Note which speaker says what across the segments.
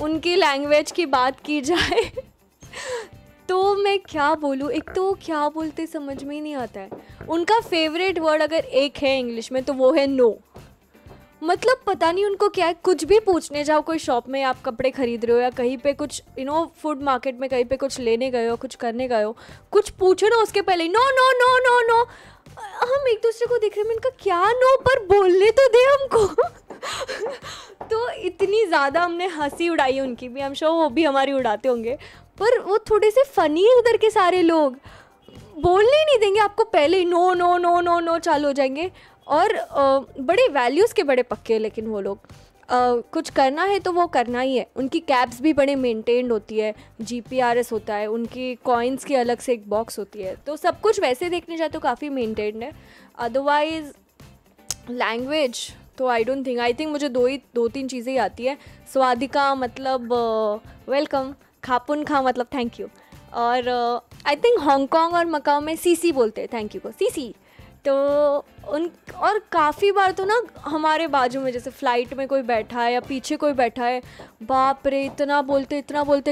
Speaker 1: उनकी लैंग्वेज की बात की जाए तो मैं क्या बोलूँ, एक तो क्या बोलते समझ में ही नहीं आता है। उनका फेवरेट वर्ड अगर एक है इंग्लिश में तो वो है नो। मतलब पता नहीं उनको क्या है, कुछ भी पूछने जाओ, कोई शॉप में आप कपड़े खरीद रहे हो या कहीं पे कुछ फूड मार्केट में कहीं पे कुछ लेने गए हो, कुछ करने गए हो, कुछ पूछो ना उसके पहले no no no no no. हम एक दूसरे को देख रहे हैं, इनका क्या नो, पर बोलने तो दे हमको। तो इतनी ज़्यादा हमने हंसी उड़ाई उनकी भी, हम श्योर वो भी हमारी उड़ाते होंगे, पर वो थोड़े से फ़नी है उधर के सारे लोग, बोलने ही नहीं देंगे आपको, पहले ही no no no no no चालू हो जाएंगे। और बड़े वैल्यूज़ के बड़े पक्के हैं, लेकिन वो लोग कुछ करना है तो वो करना ही है। उनकी कैब्स भी बड़े मेंटेन्ड होती है, GPRS होता है, उनकी कॉइन्स की अलग से एक बॉक्स होती है, तो सब कुछ वैसे देखने जाए तो काफ़ी मेंटेन्ड है। अदरवाइज़ लैंग्वेज तो I don't think, I think मुझे दो तीन चीज़ें ही आती है। स्वादिका मतलब वेलकम, खापुन खा मतलब थैंक यू, और आई थिंक हांगकांग और मकाओ में सीसी बोलते हैं थैंक यू को, सीसी। तो और काफ़ी बार तो ना हमारे बाजू में जैसे फ़्लाइट में कोई बैठा है या पीछे कोई बैठा है, बाप रे इतना बोलते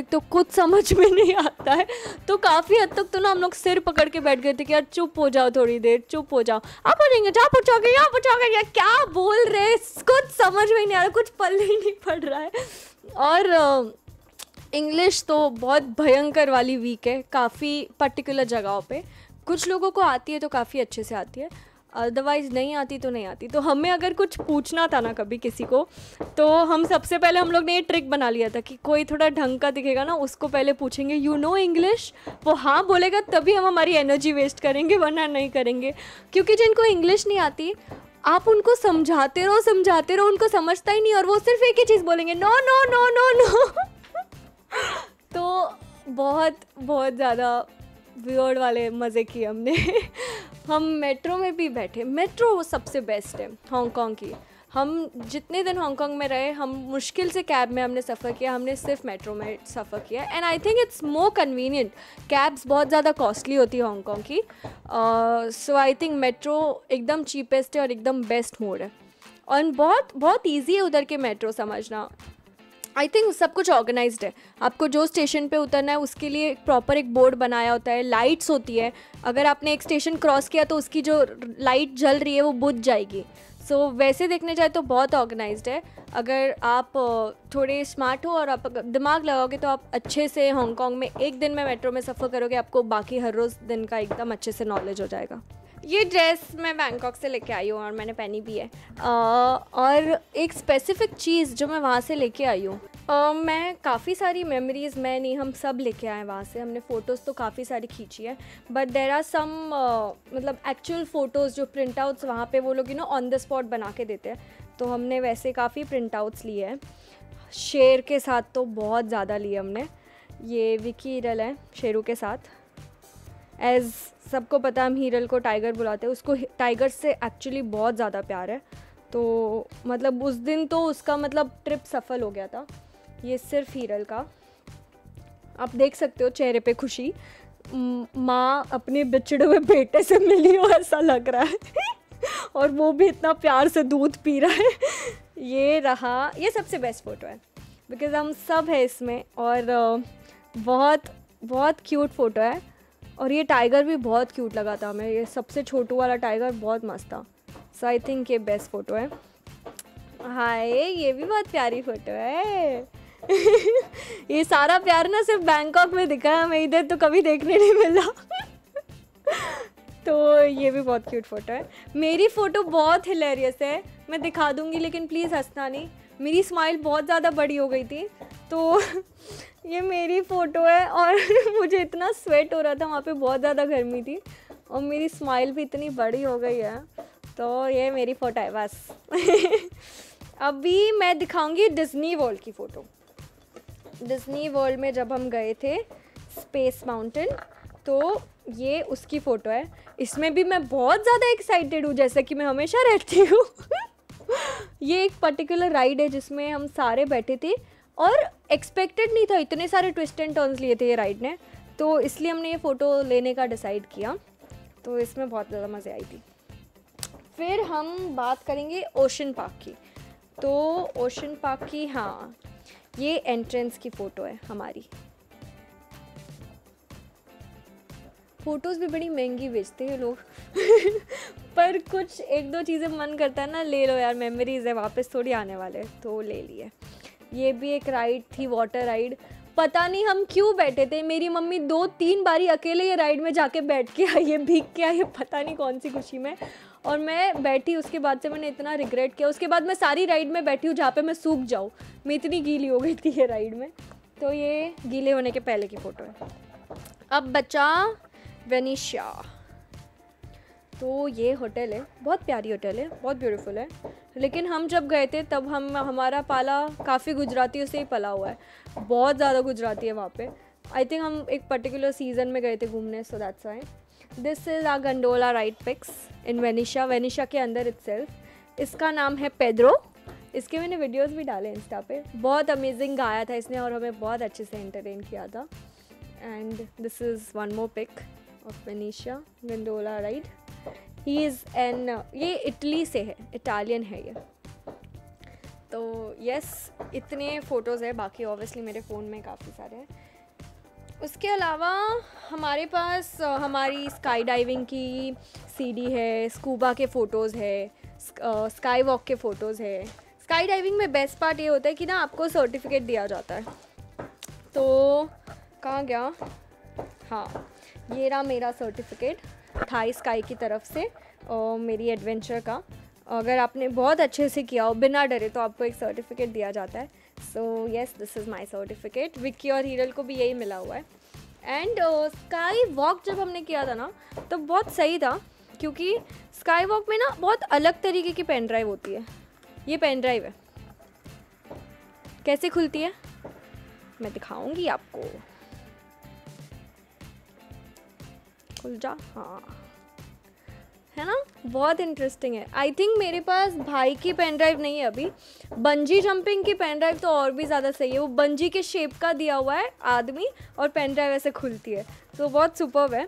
Speaker 1: तो कुछ समझ में नहीं आता है। तो काफ़ी हद तक तो ना हम लोग सिर पकड़ के बैठ गए थे कि यार चुप हो जाओ, थोड़ी देर चुप हो जाओ, आप पूछेंगे जहाँ पूछोगे यहाँ पूछोगे, या क्या बोल रहे, कुछ समझ में नहीं आ रहा, कुछ पल्ले ही नहीं पड़ रहा है। और इंग्लिश तो बहुत भयंकर वाली वीक है काफ़ी पर्टिकुलर जगहों पे। कुछ लोगों को आती है तो काफ़ी अच्छे से आती है, अदरवाइज़ नहीं आती तो नहीं आती। तो हमें अगर कुछ पूछना था ना कभी किसी को, तो हम सबसे पहले हम लोग ने ये ट्रिक बना लिया था कि कोई थोड़ा ढंग का दिखेगा ना उसको पहले पूछेंगे यू नो इंग्लिश, वो हाँ बोलेगा तभी हम हमारी एनर्जी वेस्ट करेंगे, वरना नहीं करेंगे। क्योंकि जिनको इंग्लिश नहीं आती आप उनको समझाते रहो, उनको समझता ही नहीं, और वो सिर्फ एक ही चीज़ बोलेंगे no no no no no. तो बहुत ज़्यादा वियर्ड वाले मज़े किए हमने। हम मेट्रो में भी बैठे, मेट्रो सबसे बेस्ट है हांगकांग की। हम जितने दिन हांगकांग में रहे, हम मुश्किल से कैब में हमने सफ़र किया, हमने सिर्फ मेट्रो में सफ़र किया, and I think it's more convenient. Cabs बहुत ज़्यादा कॉस्टली होती है हांगकांग की, सो आई थिंक मेट्रो एकदम चीपेस्ट है और एकदम बेस्ट मोड है, और बहुत ईजी है उधर के मेट्रो समझना। आई थिंक सब कुछ ऑर्गेनाइज्ड है, आपको जो स्टेशन पे उतरना है उसके लिए प्रॉपर एक बोर्ड बनाया होता है, लाइट्स होती है, अगर आपने एक स्टेशन क्रॉस किया तो उसकी जो लाइट जल रही है वो बुझ जाएगी। सो वैसे देखने जाए तो बहुत ऑर्गेनाइज्ड है। अगर आप थोड़े स्मार्ट हो और आप दिमाग लगाओगे तो आप अच्छे से हांगकांग में एक दिन में मेट्रो में सफ़र करोगे, आपको बाकी हर रोज़ दिन का एकदम अच्छे से नॉलेज हो जाएगा। ये ड्रेस मैं बैंकॉक से लेके आई हूँ और मैंने पहनी भी है, और एक स्पेसिफ़िक चीज़ जो मैं वहाँ से लेके आई हूँ, मैं काफ़ी सारी मेमोरीज़, मैं नहीं हम सब लेके आए वहाँ से, हमने फ़ोटोज़ तो काफ़ी सारी खींची है, बट देर आर सम मतलब एक्चुअल फ़ोटोज़ जो प्रिंट आउट्स वहाँ पे वो लोग ऑन द स्पॉट बना के देते हैं, तो हमने वैसे काफ़ी प्रिंट आउट्स लिए हैं। शेर के साथ तो बहुत ज़्यादा लिए हमने, ये विकी हीरल है शेरों के साथ, एज़ सबको पता हम हीरल को टाइगर बुलाते हैं, उसको टाइगर से एक्चुअली बहुत ज़्यादा प्यार है, तो मतलब उस दिन तो उसका मतलब ट्रिप सफल हो गया था। ये सिर्फ हीरल का, आप देख सकते हो चेहरे पे खुशी, माँ अपने बिछड़े हुए बेटे से मिली हो ऐसा लग रहा है और वो भी इतना प्यार से दूध पी रहा है। ये रहा, ये सबसे बेस्ट फ़ोटो है बिकॉज़ हम सब है इसमें, और बहुत क्यूट फ़ोटो है, और ये टाइगर भी बहुत क्यूट लगा था हमें, ये सबसे छोटू वाला टाइगर बहुत मस्त था। सो आई थिंक ये बेस्ट फ़ोटो है। हाय, ये भी बहुत प्यारी फ़ोटो है। ये सारा प्यार ना सिर्फ बैंकॉक में दिखा है हमें, इधर तो कभी देखने नहीं मिला। तो ये भी बहुत क्यूट फ़ोटो है। मेरी फ़ोटो बहुत हिलेरियस है, मैं दिखा दूँगी लेकिन प्लीज़ हंसना नहीं। मेरी स्माइल बहुत ज़्यादा बड़ी हो गई थी, तो ये मेरी फ़ोटो है, और मुझे इतना स्वेट हो रहा था, वहाँ पे बहुत ज़्यादा गर्मी थी, और मेरी स्माइल भी इतनी बड़ी हो गई है, तो ये मेरी फ़ोटो है बस। अभी मैं दिखाऊंगी डिज्नी वर्ल्ड की फ़ोटो। डिज्नी वर्ल्ड में जब हम गए थे स्पेस माउंटेन, तो ये उसकी फ़ोटो है। इसमें भी मैं बहुत ज़्यादा एक्साइटेड हूँ, जैसे कि मैं हमेशा रहती हूँ। ये एक पर्टिकुलर राइड है जिसमें हम सारे बैठे थे और एक्सपेक्टेड नहीं था, इतने सारे ट्विस्ट एंड टर्न्स लिए थे ये राइड ने, तो इसलिए हमने ये फ़ोटो लेने का डिसाइड किया। तो इसमें बहुत ज़्यादा मज़े आई थी। फिर हम बात करेंगे ओशन पार्क की। तो ओशन पार्क की, हाँ, ये एंट्रेंस की फ़ोटो है हमारी। फ़ोटोज़ भी बड़ी महंगी बेचते हैं लोग। पर कुछ एक दो चीज़ें मन करता है ना, ले लो यार, मेमोरीज़ है, वापस थोड़ी आने वाले, तो ले लिए। ये भी एक राइड थी, वाटर राइड। पता नहीं हम क्यों बैठे थे, मेरी मम्मी 2-3 बारी अकेले ये राइड में जाके बैठ के आई है, भीग के आई है, पता नहीं कौन सी खुशी में, और मैं बैठी। उसके बाद से मैंने इतना रिग्रेट किया। उसके बाद मैं सारी राइड में बैठी हूँ जहाँ पे मैं सूख जाऊँ, मैं इतनी गीली हो गई थी ये राइड में। तो ये गीले होने के पहले की फ़ोटो है। अब बचा वेनिशिया। तो ये होटल है, बहुत प्यारी होटल है, बहुत ब्यूटीफुल है। लेकिन हम जब गए थे तब हमारा पाला काफ़ी गुजरातियों से ही पला हुआ है, बहुत ज़्यादा गुजराती है वहाँ पे। आई थिंक हम एक पर्टिकुलर सीज़न में गए थे घूमने, so that's why. This is a gondola ride pics in Venetia, Venetia के अंदर इटसेल्फ। इसका नाम है पेड्रो। इसके मैंने वीडियोज़ भी डाले इंस्टा पे। बहुत अमेजिंग गाया था इसने और हमें बहुत अच्छे से एंटरटेन किया था। And this is one more pic of Venetia gondola ride. He is an, ये इटली से है, इटालियन है ये। तो यस, इतने फ़ोटोज़ है, बाकी ऑब्वियसली मेरे फ़ोन में काफ़ी सारे हैं। उसके अलावा हमारे पास हमारी स्काई डाइविंग की सीडी है, स्कूबा के फ़ोटोज़ है, स्काई वॉक के फ़ोटोज़ है। स्काई डाइविंग में बेस्ट पार्ट ये होता है कि ना आपको सर्टिफिकेट दिया जाता है। तो कहाँ गया, हाँ, ये रहा मेरा सर्टिफिकेट थाई स्काई की तरफ से, और मेरी एडवेंचर का। अगर आपने बहुत अच्छे से किया हो बिना डरे तो आपको एक सर्टिफिकेट दिया जाता है। So yes, this is my certificate. Vicky और हीरल को भी यही मिला हुआ है। एंड स्काई वॉक जब हमने किया था ना, तो बहुत सही था, क्योंकि स्काई वॉक में ना बहुत अलग तरीके की पेन ड्राइव होती है। ये पेन ड्राइव है, कैसे खुलती है मैं दिखाऊंगी आपको। खुल जा, हाँ, है ना, बहुत इंटरेस्टिंग है। आई थिंक मेरे पास भाई की पेन ड्राइव नहीं है अभी। बंजी जंपिंग की पेन ड्राइव तो और भी ज़्यादा सही है। वो बंजी के शेप का दिया हुआ है आदमी, और पेन ड्राइव ऐसे खुलती है, तो बहुत सुपर्ब है।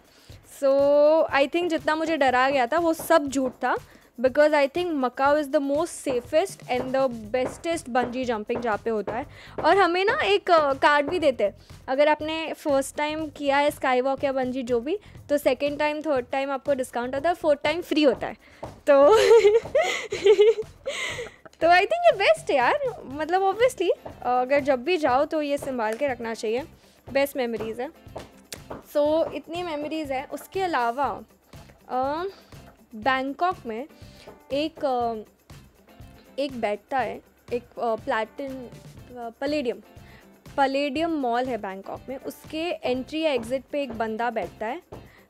Speaker 1: सो आई थिंक जितना मुझे डरा गया था वो सब झूठ था, because I think Macau is the most safest and the bestest bungee jumping जहाँ पे होता है। और हमें ना एक कार्ड भी देते हैं, अगर आपने फर्स्ट टाइम किया है स्काई वॉक या बंजी जो भी, तो सेकेंड टाइम थर्ड टाइम आपको डिस्काउंट होता है, फोर्थ टाइम फ्री होता है। तो तो आई थिंक ये बेस्ट है यार, मतलब ऑब्वियसली अगर जब भी जाओ तो ये संभाल के रखना चाहिए, बेस्ट मेमोरीज़ है। सो इतनी मेमोरीज़ है। उसके अलावा बैंकॉक में एक बैठता है, एक पैलेडियम मॉल है बैंकॉक में। उसके एंट्री या एग्ज़िट पे एक बंदा बैठता है,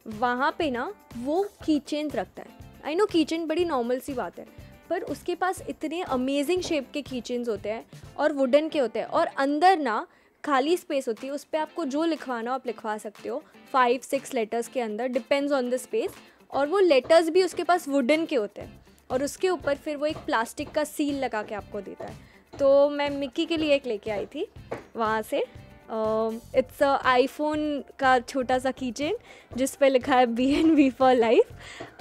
Speaker 1: वहाँ पे ना वो की चेन्स रखता है। आई नो की चेन बड़ी नॉर्मल सी बात है, पर उसके पास इतने अमेजिंग शेप के की चेन्स होते हैं और वुडन के होते हैं, और अंदर ना खाली स्पेस होती है, उस पर आपको जो लिखवाना हो आप लिखवा सकते हो, 5-6 लेटर्स के अंदर, डिपेंड्स ऑन द स्पेस। और वो लेटर्स भी उसके पास वुडन के होते हैं, और उसके ऊपर फिर वो एक प्लास्टिक का सील लगा के आपको देता है। तो मैं मिक्की के लिए एक लेके आई थी वहाँ से। इट्स आईफोन का छोटा सा कीचेन जिस पे लिखा है BNB for life,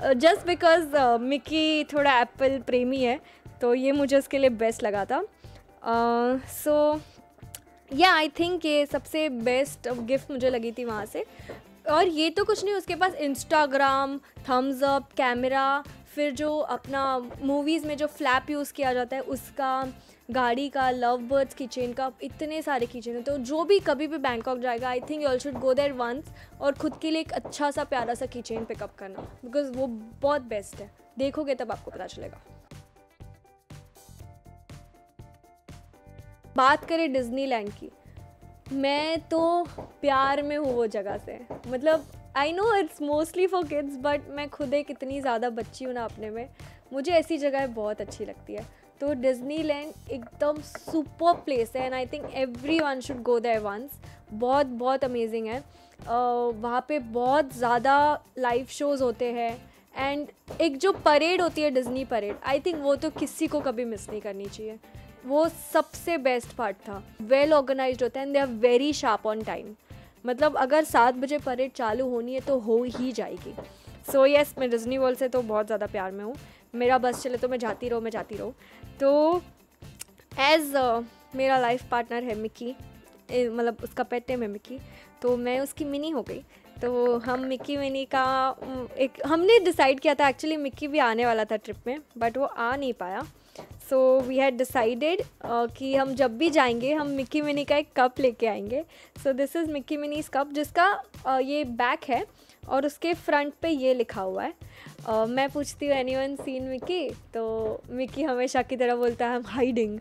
Speaker 1: just because Mickey थोड़ा एप्पल प्रेमी है, तो ये मुझे उसके लिए बेस्ट लगा था। सो या आई थिंक ये सबसे बेस्ट गिफ्ट मुझे लगी थी वहाँ से। और ये तो कुछ नहीं, उसके पास इंस्टाग्राम, थम्स अप, कैमरा, फिर जो अपना मूवीज़ में जो फ्लैप यूज़ किया जाता है उसका, गाड़ी का, लव बर्ड्स किचन का, इतने सारे किचन हैं। तो जो भी कभी भी बैंकॉक जाएगा, I think you all should go there once, और ख़ुद के लिए एक अच्छा सा प्यारा सा किचन पिकअप करना, बिकॉज वो बहुत बेस्ट है। देखोगे तब आपको पता चलेगा। बात करें डिज्नीलैंड की, मैं तो प्यार में हूँ वो जगह से। मतलब I know it's mostly for kids, but मैं खुद एक इतनी ज़्यादा बच्ची हूँ ना अपने में, मुझे ऐसी जगह बहुत अच्छी लगती है। तो डिज़नीलैंड एकदम सुपर प्लेस है and I think everyone should go there once. बहुत बहुत अमेजिंग है। वहाँ पे बहुत ज़्यादा लाइव शोज़ होते हैं एंड एक जो परेड होती है डिज़नी परेड, आई थिंक वो तो किसी को कभी मिस नहीं करनी चाहिए। वो सबसे बेस्ट पार्ट था। वेल ऑर्गेनाइज्ड होता है and they are very sharp on time. मतलब अगर 7 बजे परेड चालू होनी है तो हो ही जाएगी। सो यस, मैं डिज़नी वर्ल्ड से तो बहुत ज़्यादा प्यार में हूँ। मेरा बस चले तो मैं जाती रहूँ। तो एज़ मेरा लाइफ पार्टनर है मिकी, मतलब उसका पेट नेम है मिकी, तो मैं उसकी मिनी हो गई। तो हम मिकी मिनी का एक हमने डिसाइड किया था। एक्चुअली मिकी भी आने वाला था ट्रिप में बट वो आ नहीं पाया। सो वी हैड डिसाइडेड कि हम जब भी जाएंगे हम मिकी मिनी का एक कप लेके आएंगे। So this is Mickey minis cup, जिसका ये बैक है और उसके फ्रंट पे ये लिखा हुआ है। मैं पूछती हूँ एनीवन सीन मिकी, तो मिकी हमेशा की तरह बोलता है आई एम हाइडिंग।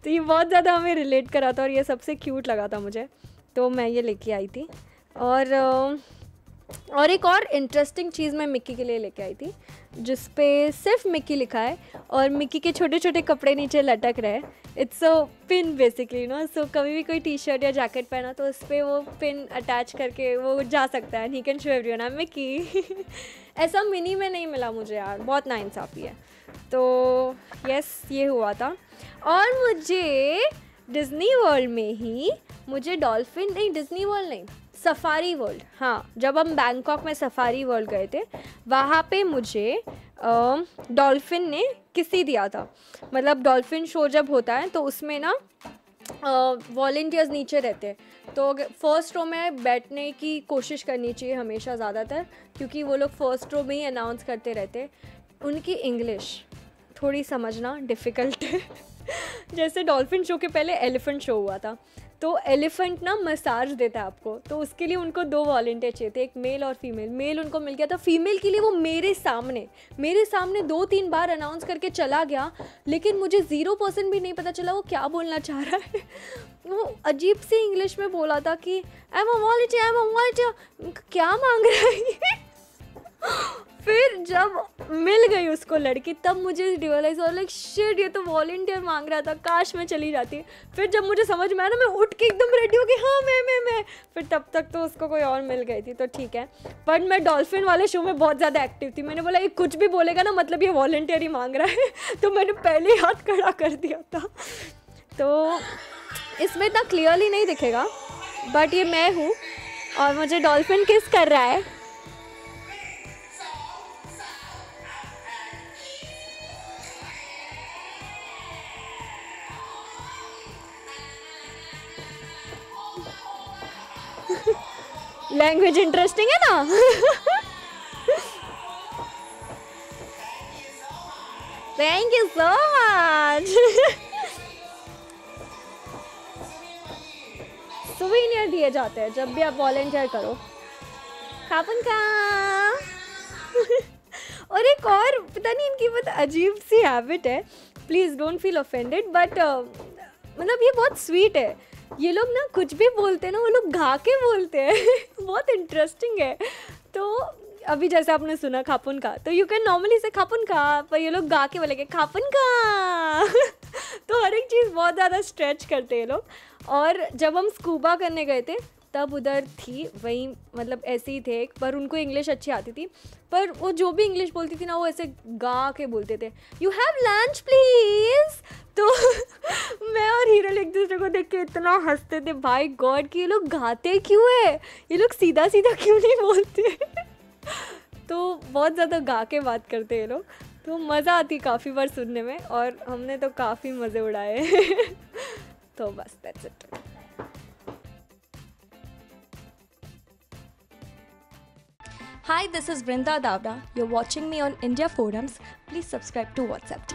Speaker 1: तो ये बहुत ज़्यादा हमें रिलेट करा था और ये सबसे क्यूट लगा था मुझे, तो मैं ये लेके आई थी। और एक और इंटरेस्टिंग चीज़ मैं मिक्की के लिए लेके आई थी, जिस पे सिर्फ मिक्की लिखा है और मिक्की के छोटे छोटे कपड़े नीचे लटक रहे हैं। It's a pin basically no. So कभी भी कोई टी शर्ट या जैकेट पहना तो उस पर वो पिन अटैच करके वो जा सकता है। He can show everyone I am Mickey. ऐसा मिनी में नहीं मिला मुझे यार, बहुत नाइंसाफ़ी है। तो यस, ये हुआ था। और मुझे डिज़नी वर्ल्ड में ही डॉल्फिन नहीं, डिज़नी वर्ल्ड नहीं, सफारी वर्ल्ड, हाँ, जब हम बैंकॉक में सफारी वर्ल्ड गए थे वहाँ पे मुझे डॉल्फिन ने किसी दिया था। मतलब डॉल्फिन शो जब होता है तो उसमें ना वॉलंटियर्स नीचे रहते हैं, तो फर्स्ट रो में बैठने की कोशिश करनी चाहिए हमेशा ज़्यादातर, क्योंकि वो लोग फर्स्ट रो में ही अनाउंस करते रहते। उनकी इंग्लिश थोड़ी समझना डिफ़िकल्ट है। जैसे डॉल्फिन शो के पहले एलिफेंट शो हुआ था, तो एलिफेंट ना मसाज देता है आपको, तो उसके लिए उनको 2 वॉलंटियर चाहिए थे, एक मेल और फीमेल। मेल उनको मिल गया था, फीमेल के लिए वो मेरे सामने 2-3 बार अनाउंस करके चला गया, लेकिन मुझे 0% भी नहीं पता चला वो क्या बोलना चाह रहा है। वो अजीब सी इंग्लिश में बोला था कि आई एम अ वॉलंटियर, क्या मांग रहा है। फिर जब मिल गई उसको लड़की तब मुझे रियलाइज़ हुआ लाइक शिट, ये तो वॉलंटियर मांग रहा था, काश मैं चली जाती। फिर जब मुझे समझ में आया ना, मैं उठ के एकदम रेडी हो गई, हाँ मैं। फिर तब तक तो उसको कोई और मिल गई थी, तो ठीक है। बट मैं डॉल्फिन वाले शो में बहुत ज़्यादा एक्टिव थी। मैंने बोला ये कुछ भी बोलेगा ना, मतलब ये वॉलंटियर ही मांग रहा है। तो मैंने पहले ही हाथ खड़ा कर दिया था। तो इसमें इतना क्लियरली नहीं दिखेगा बट ये मैं हूँ और मुझे डॉल्फिन किस कर रहा है। लैंग्वेज इंटरेस्टिंग है ना। Thank you so much. Souvenir दिए जाते हैं जब भी आप वॉलंटियर करो। खापन का। और एक और पता नहीं इनकी बहुत अजीब सी हैबिट है, please don't feel offended, but मतलब ये बहुत स्वीट है। ये लोग ना कुछ भी बोलते हैं ना, वो लोग गा के बोलते हैं। बहुत इंटरेस्टिंग है। तो अभी जैसे आपने सुना खापुन का, तो यू कैन नॉर्मली से खापुन का, पर ये लोग गा के बोलेंगे खापुन का। तो हर एक चीज़ बहुत ज़्यादा स्ट्रेच करते हैं लोग। और जब हम स्कूबा करने गए थे तब उधर थी वही, मतलब ऐसे ही थे, पर उनको इंग्लिश अच्छी आती थी, पर वो जो भी इंग्लिश बोलती थी ना वो ऐसे गा के बोलते थे, यू हैव लंच प्लीज़। तो मैं और हीरल एक दूसरे को देख के इतना हंसते थे, भाई गॉड कि ये लोग गाते क्यों है, ये लोग सीधा सीधा क्यों नहीं बोलते। तो बहुत ज़्यादा गा के बात करते हैं लोग, तो मज़ा आती काफ़ी बार सुनने में और हमने तो काफ़ी मज़े उड़ाए। तो बस that's it.
Speaker 2: Hi, this is Vrinda Davda. You're watching me on India Forums. Please subscribe to WhatsApp TV.